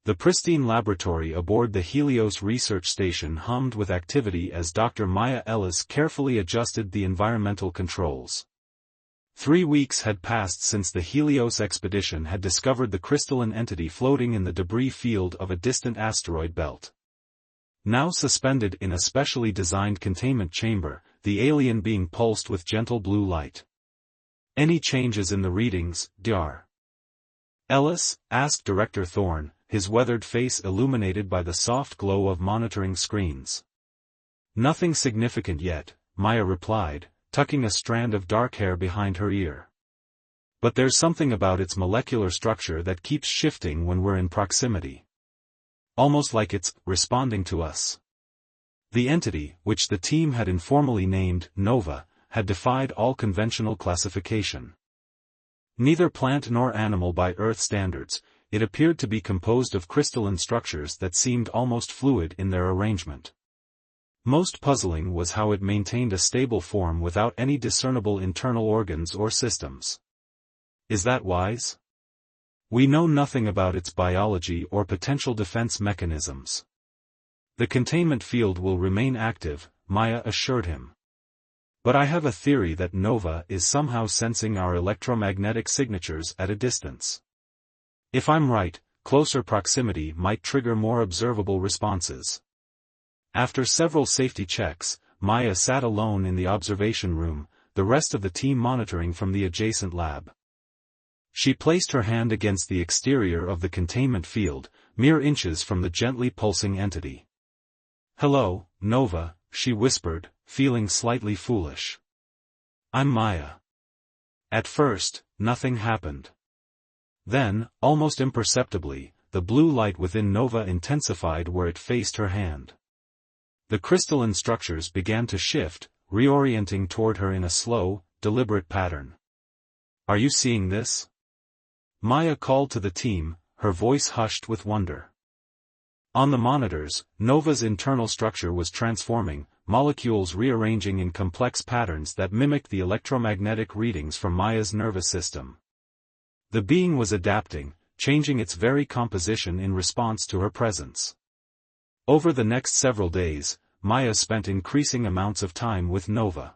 The pristine laboratory aboard the Helios research station hummed with activity as Dr. Maya Ellis carefully adjusted the environmental controls. 3 weeks had passed since the Helios expedition had discovered the crystalline entity floating in the debris field of a distant asteroid belt. Now suspended in a specially designed containment chamber, the alien being pulsed with gentle blue light. "Any changes in the readings, Dr. Ellis?" asked Director Thorne, his weathered face illuminated by the soft glow of monitoring screens. "Nothing significant yet," Maya replied, tucking a strand of dark hair behind her ear. "But there's something about its molecular structure that keeps shifting when we're in proximity. Almost like it's responding to us." The entity, which the team had informally named Nova, had defied all conventional classification. Neither plant nor animal by Earth standards, it appeared to be composed of crystalline structures that seemed almost fluid in their arrangement. Most puzzling was how it maintained a stable form without any discernible internal organs or systems. Is that wise? We know nothing about its biology or potential defense mechanisms. The containment field will remain active, Maya assured him. But I have a theory that Nova is somehow sensing our electromagnetic signatures at a distance. If I'm right, closer proximity might trigger more observable responses. After several safety checks, Maya sat alone in the observation room, the rest of the team monitoring from the adjacent lab. She placed her hand against the exterior of the containment field, mere inches from the gently pulsing entity. "Hello, Nova," she whispered, feeling slightly foolish. "I'm Maya." At first, nothing happened. Then, almost imperceptibly, the blue light within Nova intensified where it faced her hand. The crystalline structures began to shift, reorienting toward her in a slow, deliberate pattern. "Are you seeing this?" Maya called to the team, her voice hushed with wonder. On the monitors, Nova's internal structure was transforming, molecules rearranging in complex patterns that mimicked the electromagnetic readings from Maya's nervous system. The being was adapting, changing its very composition in response to her presence. Over the next several days, Maya spent increasing amounts of time with Nova.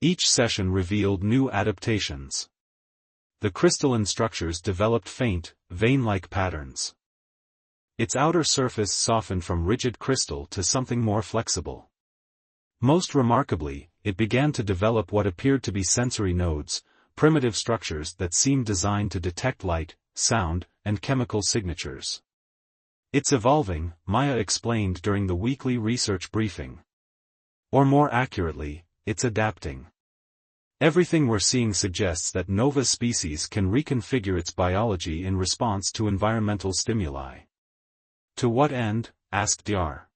Each session revealed new adaptations. The crystalline structures developed faint, vein-like patterns. Its outer surface softened from rigid crystal to something more flexible. Most remarkably, it began to develop what appeared to be sensory nodes, primitive structures that seemed designed to detect light, sound, and chemical signatures. "It's evolving," Maya explained during the weekly research briefing. "Or more accurately, it's adapting. Everything we're seeing suggests that Nova's species can reconfigure its biology in response to environmental stimuli." "To what end?" asked Dr.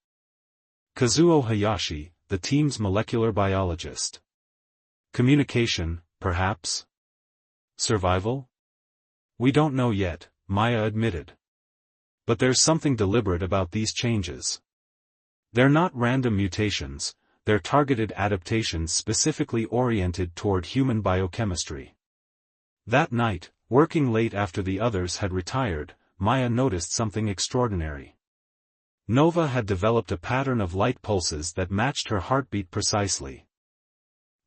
Kazuo Hayashi, the team's molecular biologist. "Communication, perhaps? Survival? We don't know yet," Maya admitted. "But there's something deliberate about these changes. They're not random mutations, they're targeted adaptations specifically oriented toward human biochemistry." That night, working late after the others had retired, Maya noticed something extraordinary. Nova had developed a pattern of light pulses that matched her heartbeat precisely.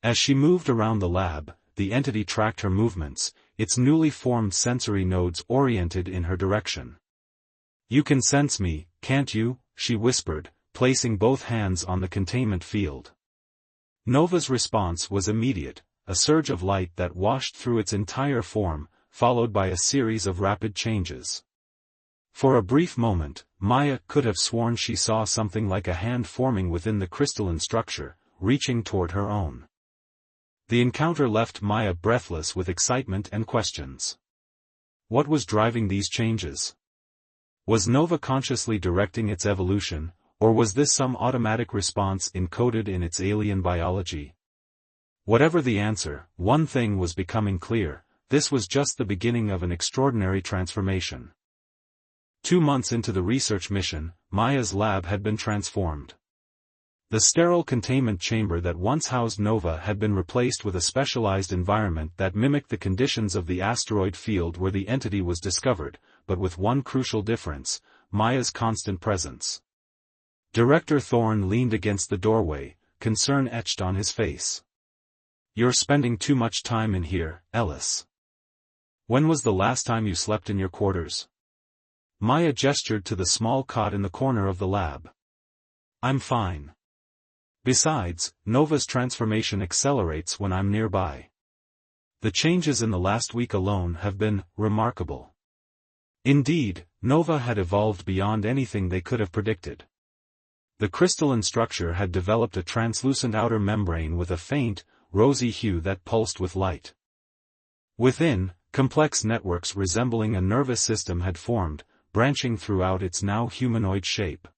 As she moved around the lab, the entity tracked her movements, its newly formed sensory nodes oriented in her direction. "You can sense me, can't you?" she whispered, placing both hands on the containment field. Nova's response was immediate, a surge of light that washed through its entire form, followed by a series of rapid changes. For a brief moment, Maya could have sworn she saw something like a hand forming within the crystalline structure, reaching toward her own. The encounter left Maya breathless with excitement and questions. What was driving these changes? Was Nova consciously directing its evolution, or was this some automatic response encoded in its alien biology? Whatever the answer, one thing was becoming clear: this was just the beginning of an extraordinary transformation. 2 months into the research mission, Maya's lab had been transformed. The sterile containment chamber that once housed Nova had been replaced with a specialized environment that mimicked the conditions of the asteroid field where the entity was discovered, but with one crucial difference: Maya's constant presence. Director Thorne leaned against the doorway, concern etched on his face. "You're spending too much time in here, Ellis. When was the last time you slept in your quarters?" Maya gestured to the small cot in the corner of the lab. "I'm fine. Besides, Nova's transformation accelerates when I'm nearby. The changes in the last week alone have been remarkable." Indeed, Nova had evolved beyond anything they could have predicted. The crystalline structure had developed a translucent outer membrane with a faint, rosy hue that pulsed with light. Within, complex networks resembling a nervous system had formed, branching throughout its now humanoid shape.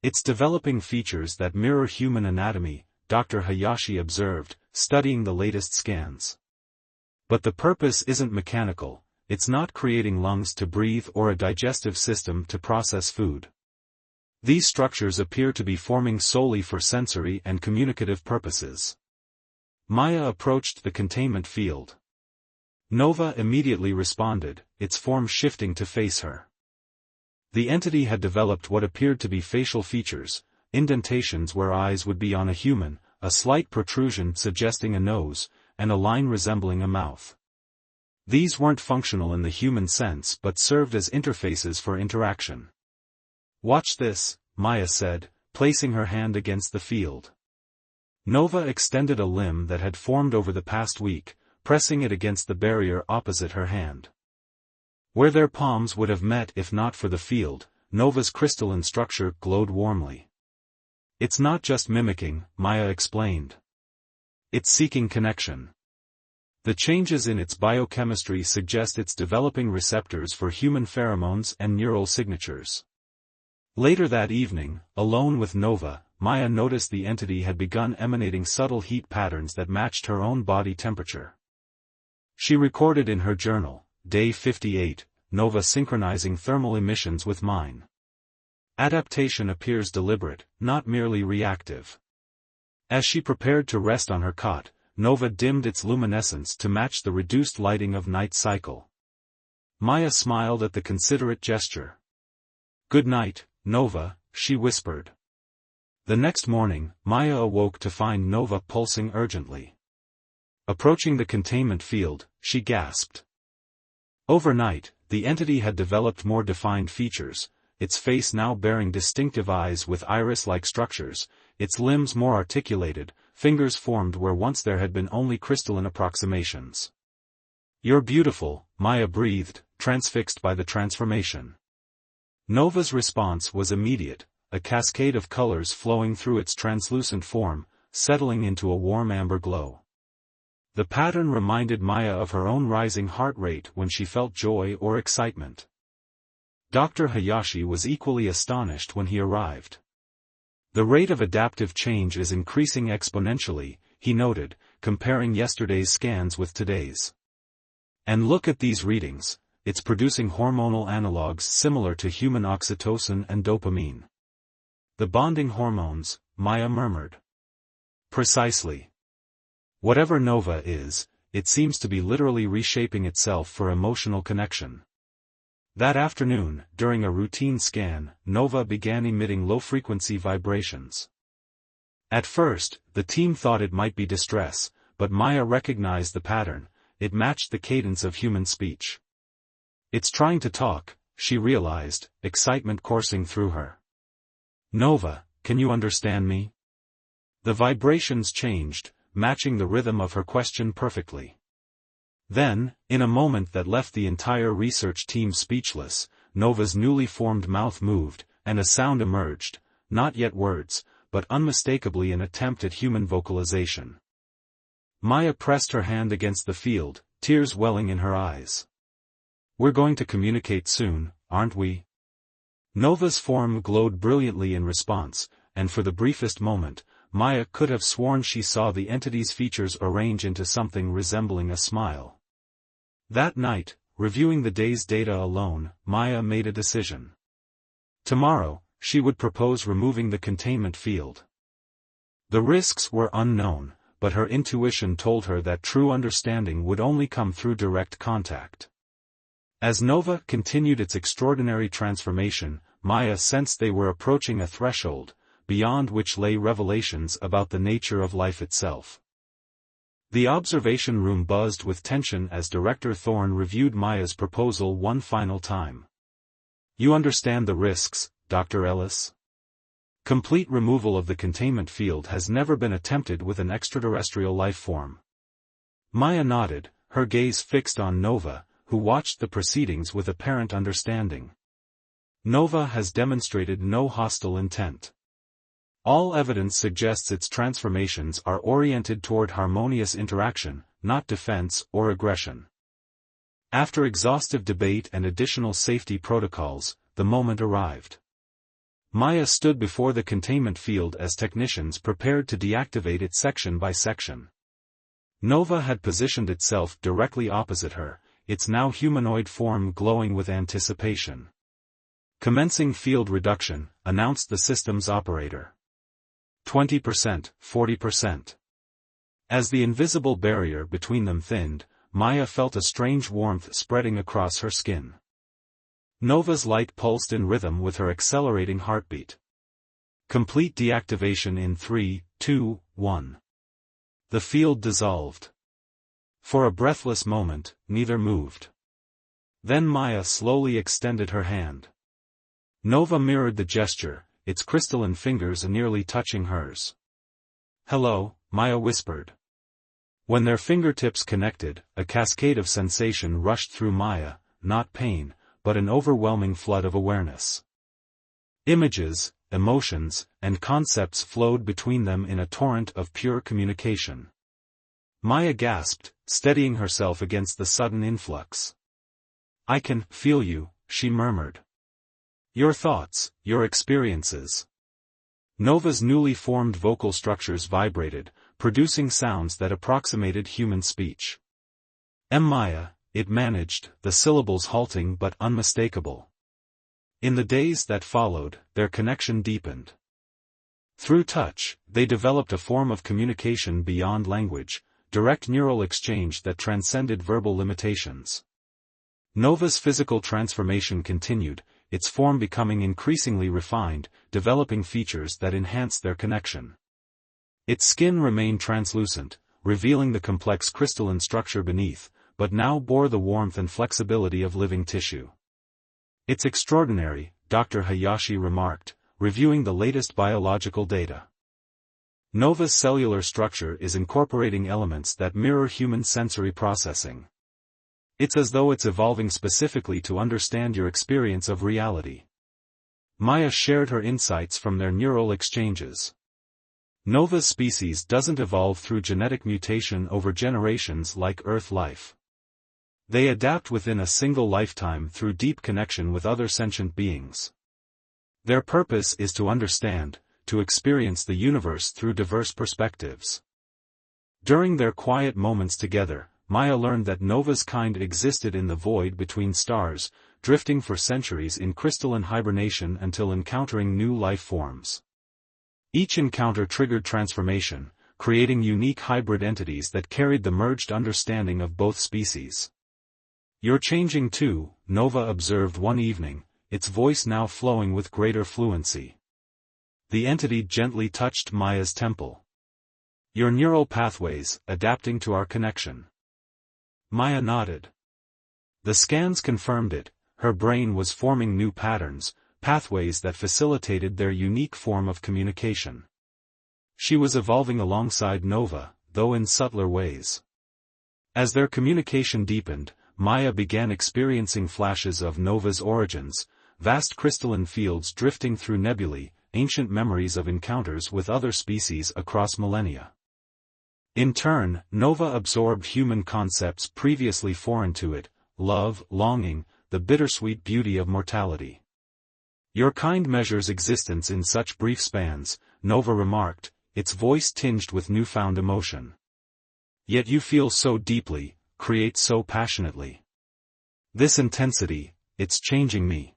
"It's developing features that mirror human anatomy," Dr. Hayashi observed, studying the latest scans. "But the purpose isn't mechanical. It's not creating lungs to breathe or a digestive system to process food. These structures appear to be forming solely for sensory and communicative purposes." Maya approached the containment field. Nova immediately responded, its form shifting to face her. The entity had developed what appeared to be facial features, indentations where eyes would be on a human, a slight protrusion suggesting a nose, and a line resembling a mouth. These weren't functional in the human sense but served as interfaces for interaction. "Watch this," Maya said, placing her hand against the field. Nova extended a limb that had formed over the past week, pressing it against the barrier opposite her hand. Where their palms would have met if not for the field, Nova's crystalline structure glowed warmly. "It's not just mimicking," Maya explained. "It's seeking connection. The changes in its biochemistry suggest it's developing receptors for human pheromones and neural signatures." Later that evening, alone with Nova, Maya noticed the entity had begun emanating subtle heat patterns that matched her own body temperature. She recorded in her journal, Day 58, Nova synchronizing thermal emissions with mine. Adaptation appears deliberate, not merely reactive. As she prepared to rest on her cot, Nova dimmed its luminescence to match the reduced lighting of night cycle. Maya smiled at the considerate gesture. "Good night, Nova," she whispered. The next morning, Maya awoke to find Nova pulsing urgently. Approaching the containment field, she gasped. Overnight, the entity had developed more defined features, its face now bearing distinctive eyes with iris-like structures, its limbs more articulated, fingers formed where once there had been only crystalline approximations. "You're beautiful," Maya breathed, transfixed by the transformation. Nova's response was immediate, a cascade of colors flowing through its translucent form, settling into a warm amber glow. The pattern reminded Maya of her own rising heart rate when she felt joy or excitement. Dr. Hayashi was equally astonished when he arrived. "The rate of adaptive change is increasing exponentially," he noted, comparing yesterday's scans with today's. "And look at these readings, it's producing hormonal analogues similar to human oxytocin and dopamine." "The bonding hormones," Maya murmured. "Precisely. Whatever Nova is, it seems to be literally reshaping itself for emotional connection." That afternoon, during a routine scan, Nova began emitting low-frequency vibrations. At first, the team thought it might be distress, but Maya recognized the pattern. It matched the cadence of human speech. "It's trying to talk," she realized, excitement coursing through her. "Nova, can you understand me?" The vibrations changed, matching the rhythm of her question perfectly. Then, in a moment that left the entire research team speechless, Nova's newly formed mouth moved, and a sound emerged, not yet words, but unmistakably an attempt at human vocalization. Maya pressed her hand against the field, tears welling in her eyes. "We're going to communicate soon, aren't we?" Nova's form glowed brilliantly in response, and for the briefest moment, Maya could have sworn she saw the entity's features arrange into something resembling a smile. That night, reviewing the day's data alone, Maya made a decision. Tomorrow, she would propose removing the containment field. The risks were unknown, but her intuition told her that true understanding would only come through direct contact. As Nova continued its extraordinary transformation, Maya sensed they were approaching a threshold, beyond which lay revelations about the nature of life itself. The observation room buzzed with tension as Director Thorne reviewed Maya's proposal one final time. "You understand the risks, Dr. Ellis? Complete removal of the containment field has never been attempted with an extraterrestrial life form." Maya nodded, her gaze fixed on Nova, who watched the proceedings with apparent understanding. "Nova has demonstrated no hostile intent. All evidence suggests its transformations are oriented toward harmonious interaction, not defense or aggression." After exhaustive debate and additional safety protocols, the moment arrived. Maya stood before the containment field as technicians prepared to deactivate it section by section. Nova had positioned itself directly opposite her, its now humanoid form glowing with anticipation. "Commencing field reduction," announced the system's operator. 20%, 40%. As the invisible barrier between them thinned, Maya felt a strange warmth spreading across her skin. Nova's light pulsed in rhythm with her accelerating heartbeat. Complete deactivation in 3, 2, 1. The field dissolved. For a breathless moment, neither moved. Then Maya slowly extended her hand. Nova mirrored the gesture, its crystalline fingers nearly touching hers. "Hello," Maya whispered. When their fingertips connected, a cascade of sensation rushed through Maya, not pain, but an overwhelming flood of awareness. Images, emotions, and concepts flowed between them in a torrent of pure communication. Maya gasped, steadying herself against the sudden influx. "I can feel you," she murmured. "Your thoughts, your experiences." Nova's newly formed vocal structures vibrated, producing sounds that approximated human speech. Maya, it managed, the syllables halting but unmistakable. In the days that followed, their connection deepened. Through touch, they developed a form of communication beyond language, direct neural exchange that transcended verbal limitations. Nova's physical transformation continued, its form becoming increasingly refined, developing features that enhanced their connection. Its skin remained translucent, revealing the complex crystalline structure beneath, but now bore the warmth and flexibility of living tissue. "It's extraordinary," Dr. Hayashi remarked, reviewing the latest biological data. Nova's cellular structure is incorporating elements that mirror human sensory processing. It's as though it's evolving specifically to understand your experience of reality. Maya shared her insights from their neural exchanges. Nova's species doesn't evolve through genetic mutation over generations like Earth life. They adapt within a single lifetime through deep connection with other sentient beings. Their purpose is to understand, to experience the universe through diverse perspectives. During their quiet moments together, Maya learned that Nova's kind existed in the void between stars, drifting for centuries in crystalline hibernation until encountering new life forms. Each encounter triggered transformation, creating unique hybrid entities that carried the merged understanding of both species. "You're changing too," Nova observed one evening, its voice now flowing with greater fluency. The entity gently touched Maya's temple. "Your neural pathways, adapting to our connection." Maya nodded. The scans confirmed it, her brain was forming new patterns, pathways that facilitated their unique form of communication. She was evolving alongside Nova, though in subtler ways. As their communication deepened, Maya began experiencing flashes of Nova's origins, vast crystalline fields drifting through nebulae, ancient memories of encounters with other species across millennia. In turn, Nova absorbed human concepts previously foreign to it: love, longing, the bittersweet beauty of mortality. "Your kind measures existence in such brief spans," Nova remarked, its voice tinged with newfound emotion. "Yet you feel so deeply, create so passionately. This intensity, it's changing me."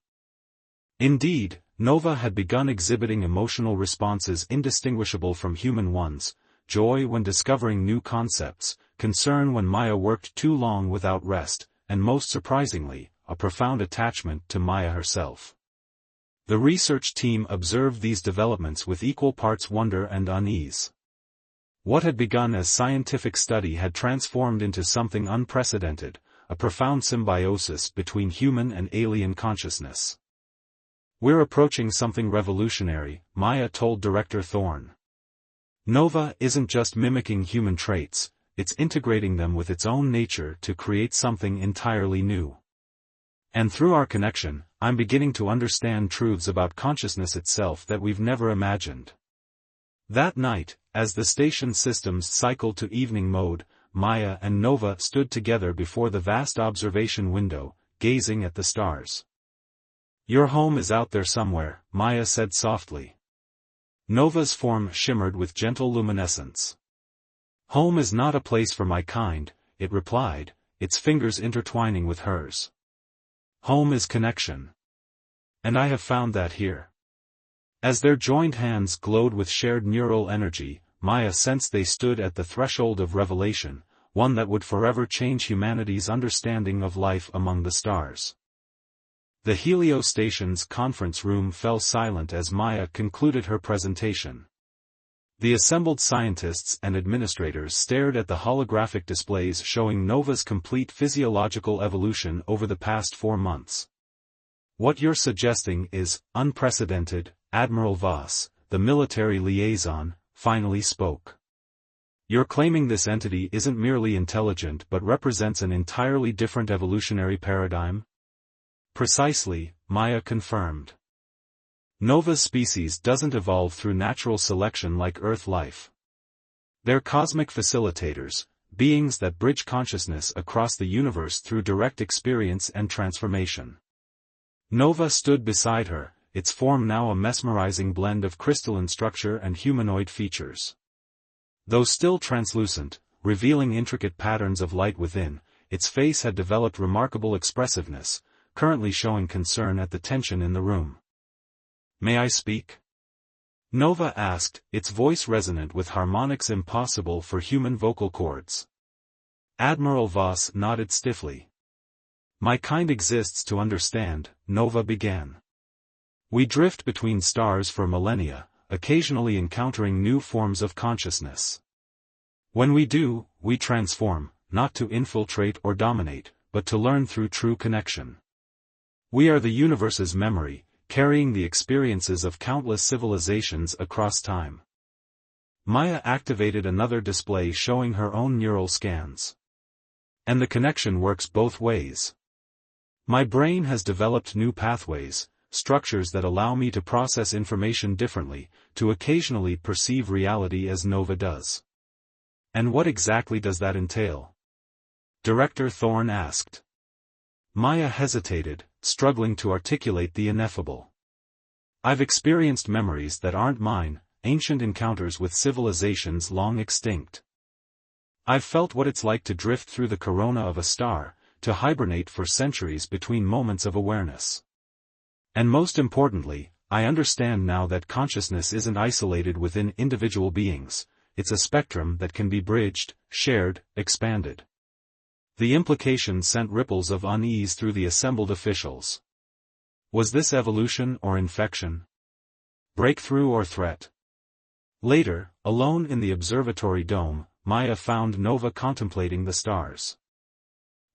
Indeed, Nova had begun exhibiting emotional responses indistinguishable from human ones: joy when discovering new concepts, concern when Maya worked too long without rest, and most surprisingly, a profound attachment to Maya herself. The research team observed these developments with equal parts wonder and unease. What had begun as scientific study had transformed into something unprecedented, a profound symbiosis between human and alien consciousness. "We're approaching something revolutionary," Maya told Director Thorne. "Nova isn't just mimicking human traits, it's integrating them with its own nature to create something entirely new. And through our connection, I'm beginning to understand truths about consciousness itself that we've never imagined." That night, as the station systems cycled to evening mode, Maya and Nova stood together before the vast observation window, gazing at the stars. "Your home is out there somewhere," Maya said softly. Nova's form shimmered with gentle luminescence. "Home is not a place for my kind," it replied, its fingers intertwining with hers. "Home is connection. And I have found that here." As their joined hands glowed with shared neural energy, Maya sensed they stood at the threshold of revelation, one that would forever change humanity's understanding of life among the stars. The Helio station's conference room fell silent as Maya concluded her presentation. The assembled scientists and administrators stared at the holographic displays showing Nova's complete physiological evolution over the past 4 months. "What you're suggesting is unprecedented," Admiral Voss, the military liaison, finally spoke. "You're claiming this entity isn't merely intelligent but represents an entirely different evolutionary paradigm?" "Precisely," Maya confirmed. "Nova's species doesn't evolve through natural selection like Earth life. They're cosmic facilitators, beings that bridge consciousness across the universe through direct experience and transformation." Nova stood beside her, its form now a mesmerizing blend of crystalline structure and humanoid features. Though still translucent, revealing intricate patterns of light within, its face had developed remarkable expressiveness, currently showing concern at the tension in the room. "May I speak?" Nova asked, its voice resonant with harmonics impossible for human vocal cords. Admiral Voss nodded stiffly. "My kind exists to understand," Nova began. "We drift between stars for millennia, occasionally encountering new forms of consciousness. When we do, we transform, not to infiltrate or dominate, but to learn through true connection. We are the universe's memory, carrying the experiences of countless civilizations across time." Maya activated another display showing her own neural scans. "And the connection works both ways. My brain has developed new pathways, structures that allow me to process information differently, to occasionally perceive reality as Nova does." "And what exactly does that entail?" Director Thorne asked. Maya hesitated, struggling to articulate the ineffable. "I've experienced memories that aren't mine, ancient encounters with civilizations long extinct. I've felt what it's like to drift through the corona of a star, to hibernate for centuries between moments of awareness. And most importantly, I understand now that consciousness isn't isolated within individual beings, it's a spectrum that can be bridged, shared, expanded." The implication sent ripples of unease through the assembled officials. Was this evolution or infection? Breakthrough or threat? Later, alone in the observatory dome, Maya found Nova contemplating the stars.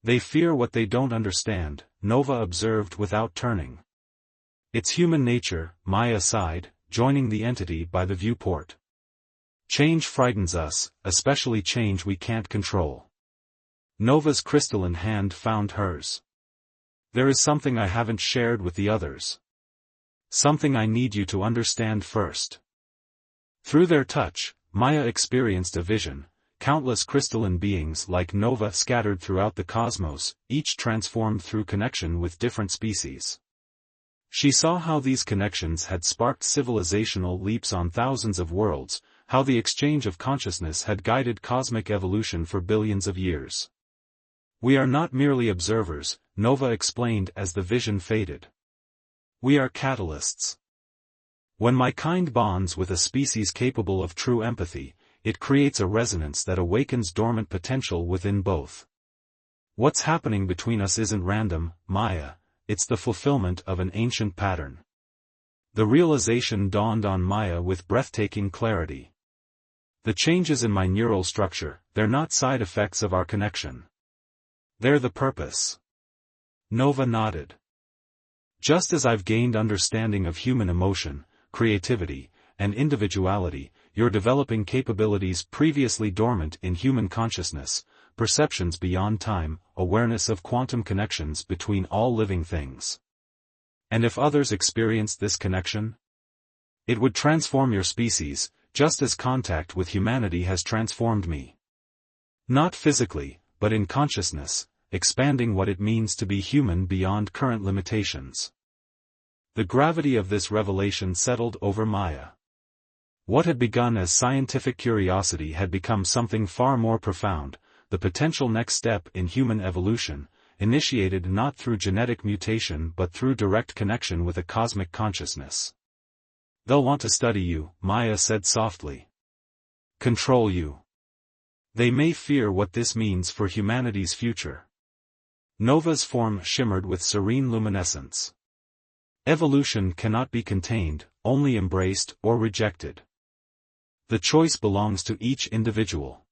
"They fear what they don't understand," Nova observed without turning. "It's human nature," Maya sighed, joining the entity by the viewport. "Change frightens us, especially change we can't control." Nova's crystalline hand found hers. "There is something I haven't shared with the others. Something I need you to understand first." Through their touch, Maya experienced a vision, countless crystalline beings like Nova scattered throughout the cosmos, each transformed through connection with different species. She saw how these connections had sparked civilizational leaps on thousands of worlds, how the exchange of consciousness had guided cosmic evolution for billions of years. "We are not merely observers," Nova explained as the vision faded. "We are catalysts. When my kind bonds with a species capable of true empathy, it creates a resonance that awakens dormant potential within both. What's happening between us isn't random, Maya, it's the fulfillment of an ancient pattern. The realization dawned on Maya with breathtaking clarity. The changes in my neural structure, they're not side effects of our connection. They're the purpose. Nova nodded. Just as I've gained understanding of human emotion, creativity, and individuality, you're developing capabilities previously dormant in human consciousness, perceptions beyond time, awareness of quantum connections between all living things. And if others experienced this connection, it would transform your species, just as contact with humanity has transformed me. Not physically, but in consciousness, expanding what it means to be human beyond current limitations. The gravity of this revelation settled over Maya. What had begun as scientific curiosity had become something far more profound, the potential next step in human evolution, initiated not through genetic mutation but through direct connection with a cosmic consciousness. They'll want to study you, Maya said softly. Control you. They may fear what this means for humanity's future. Nova's form shimmered with serene luminescence. Evolution cannot be contained, only embraced or rejected. The choice belongs to each individual.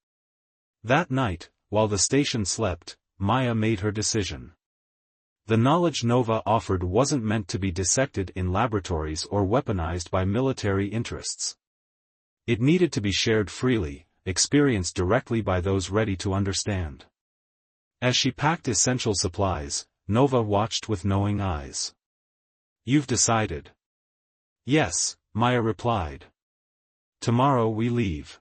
That night, while the station slept, Maya made her decision. The knowledge Nova offered wasn't meant to be dissected in laboratories or weaponized by military interests. It needed to be shared freely, experienced directly by those ready to understand. As she packed essential supplies, Nova watched with knowing eyes. You've decided. Yes, Maya replied. Tomorrow we leave.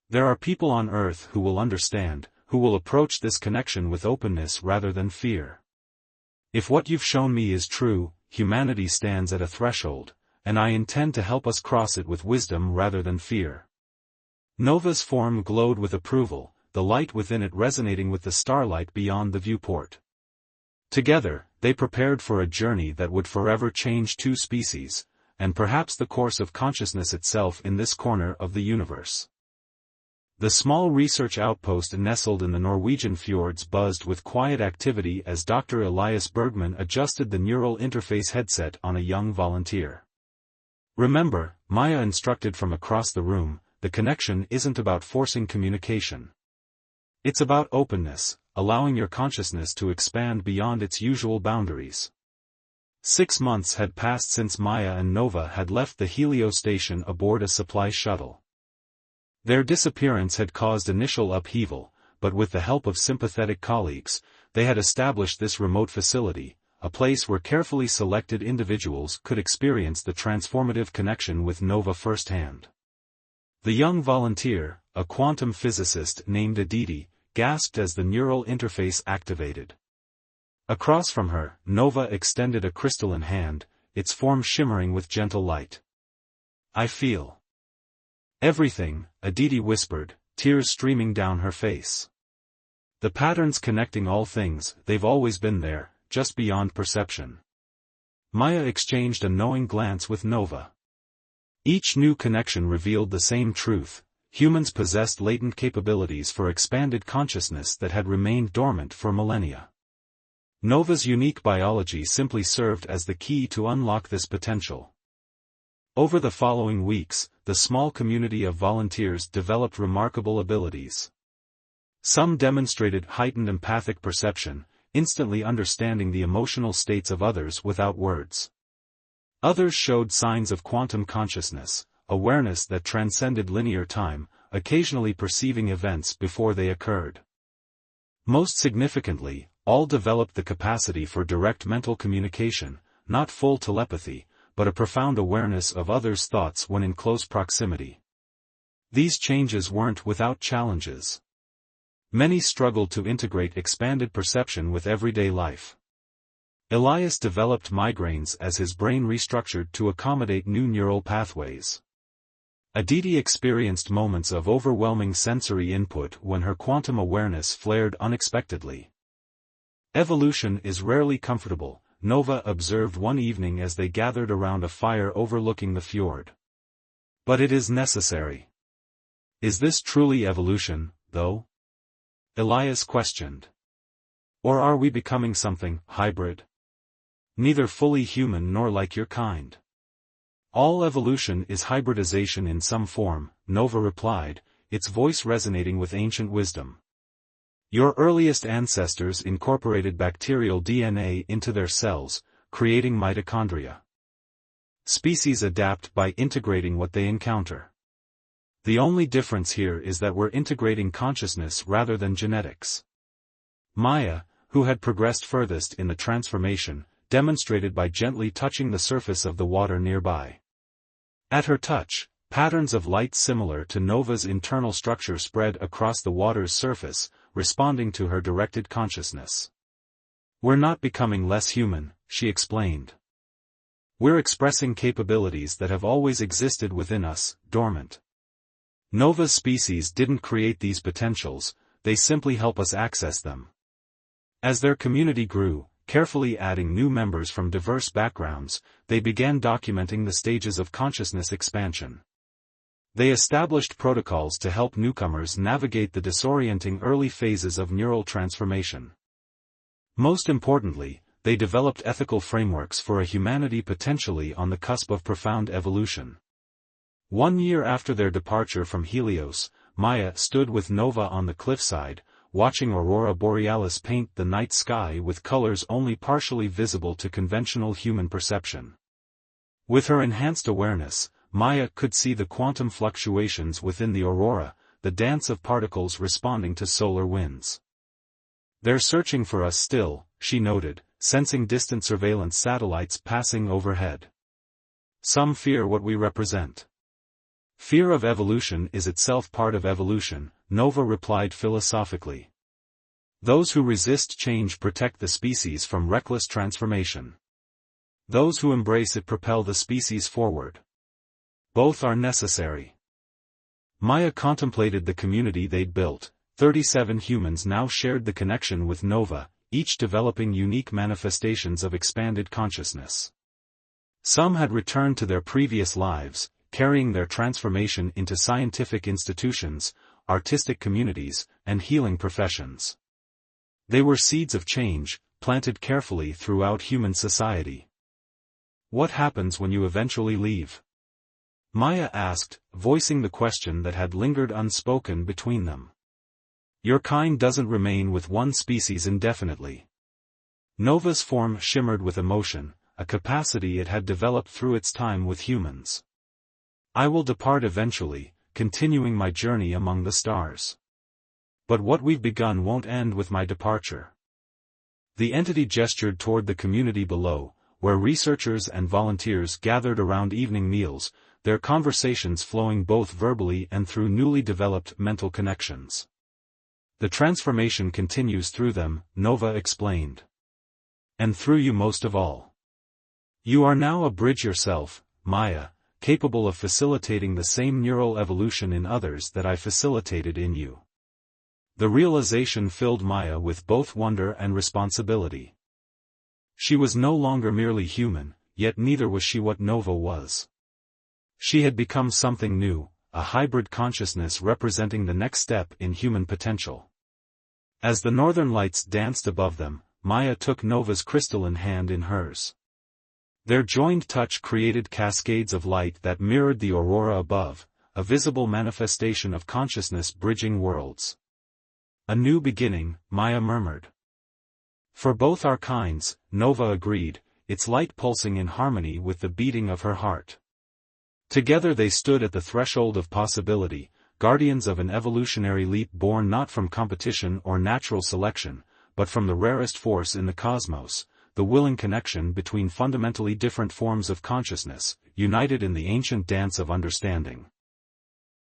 There are people on Earth who will understand, who will approach this connection with openness rather than fear. If what you've shown me is true, humanity stands at a threshold, and I intend to help us cross it with wisdom rather than fear. Nova's form glowed with approval, the light within it resonating with the starlight beyond the viewport. Together, they prepared for a journey that would forever change two species, and perhaps the course of consciousness itself in this corner of the universe. The small research outpost nestled in the Norwegian fjords buzzed with quiet activity as Dr. Elias Bergman adjusted the neural interface headset on a young volunteer. Remember, Maya instructed from across the room, the connection isn't about forcing communication. It's about openness, allowing your consciousness to expand beyond its usual boundaries. 6 months had passed since Maya and Nova had left the Helio station aboard a supply shuttle. Their disappearance had caused initial upheaval, but with the help of sympathetic colleagues, they had established this remote facility, a place where carefully selected individuals could experience the transformative connection with Nova firsthand. The young volunteer, a quantum physicist named Aditi, gasped as the neural interface activated. Across from her, Nova extended a crystalline hand, its form shimmering with gentle light. I feel everything, Aditi whispered, tears streaming down her face. The patterns connecting all things, they've always been there, just beyond perception. Maya exchanged a knowing glance with Nova. Each new connection revealed the same truth: humans possessed latent capabilities for expanded consciousness that had remained dormant for millennia. Nova's unique biology simply served as the key to unlock this potential. Over the following weeks, the small community of volunteers developed remarkable abilities. Some demonstrated heightened empathic perception, instantly understanding the emotional states of others without words. Others showed signs of quantum consciousness, awareness that transcended linear time, occasionally perceiving events before they occurred. Most significantly, all developed the capacity for direct mental communication, not full telepathy, but a profound awareness of others' thoughts when in close proximity. These changes weren't without challenges. Many struggled to integrate expanded perception with everyday life. Elias developed migraines as his brain restructured to accommodate new neural pathways. Aditi experienced moments of overwhelming sensory input when her quantum awareness flared unexpectedly. Evolution is rarely comfortable, Nova observed one evening as they gathered around a fire overlooking the fjord. But it is necessary. Is this truly evolution, though? Elias questioned. Or are we becoming something hybrid? Neither fully human nor like your kind. All evolution is hybridization in some form, Nova replied, its voice resonating with ancient wisdom. Your earliest ancestors incorporated bacterial DNA into their cells, creating mitochondria. Species adapt by integrating what they encounter. The only difference here is that we're integrating consciousness rather than genetics. Maya, who had progressed furthest in the transformation, demonstrated by gently touching the surface of the water nearby. At her touch, patterns of light similar to Nova's internal structure spread across the water's surface, responding to her directed consciousness. We're not becoming less human, she explained. We're expressing capabilities that have always existed within us, dormant. Nova's species didn't create these potentials, they simply help us access them. As their community grew, carefully adding new members from diverse backgrounds, they began documenting the stages of consciousness expansion. They established protocols to help newcomers navigate the disorienting early phases of neural transformation. Most importantly, they developed ethical frameworks for a humanity potentially on the cusp of profound evolution. 1 year after their departure from Helios, Maya stood with Nova on the cliffside, watching Aurora Borealis paint the night sky with colors only partially visible to conventional human perception. With her enhanced awareness, Maya could see the quantum fluctuations within the aurora, the dance of particles responding to solar winds. They're searching for us still, she noted, sensing distant surveillance satellites passing overhead. Some fear what we represent. Fear of evolution is itself part of evolution, Nova replied philosophically. Those who resist change protect the species from reckless transformation. Those who embrace it propel the species forward. Both are necessary. Maya contemplated the community they'd built. 37 humans now shared the connection with Nova, each developing unique manifestations of expanded consciousness. Some had returned to their previous lives, carrying their transformation into scientific institutions, artistic communities, and healing professions. They were seeds of change, planted carefully throughout human society. What happens when you eventually leave? Maya asked, voicing the question that had lingered unspoken between them. Your kind doesn't remain with one species indefinitely. Nova's form shimmered with emotion, a capacity it had developed through its time with humans. I will depart eventually, continuing my journey among the stars. But what we've begun won't end with my departure. The entity gestured toward the community below, where researchers and volunteers gathered around evening meals, their conversations flowing both verbally and through newly developed mental connections. The transformation continues through them, Nova explained. And through you most of all. You are now a bridge yourself, Maya, capable of facilitating the same neural evolution in others that I facilitated in you. The realization filled Maya with both wonder and responsibility. She was no longer merely human, yet neither was she what Nova was. She had become something new, a hybrid consciousness representing the next step in human potential. As the northern lights danced above them, Maya took Nova's crystalline hand in hers. Their joined touch created cascades of light that mirrored the aurora above, a visible manifestation of consciousness bridging worlds. A new beginning, Maya murmured. For both our kinds, Nova agreed, its light pulsing in harmony with the beating of her heart. Together they stood at the threshold of possibility, guardians of an evolutionary leap born not from competition or natural selection, but from the rarest force in the cosmos, the willing connection between fundamentally different forms of consciousness, united in the ancient dance of understanding.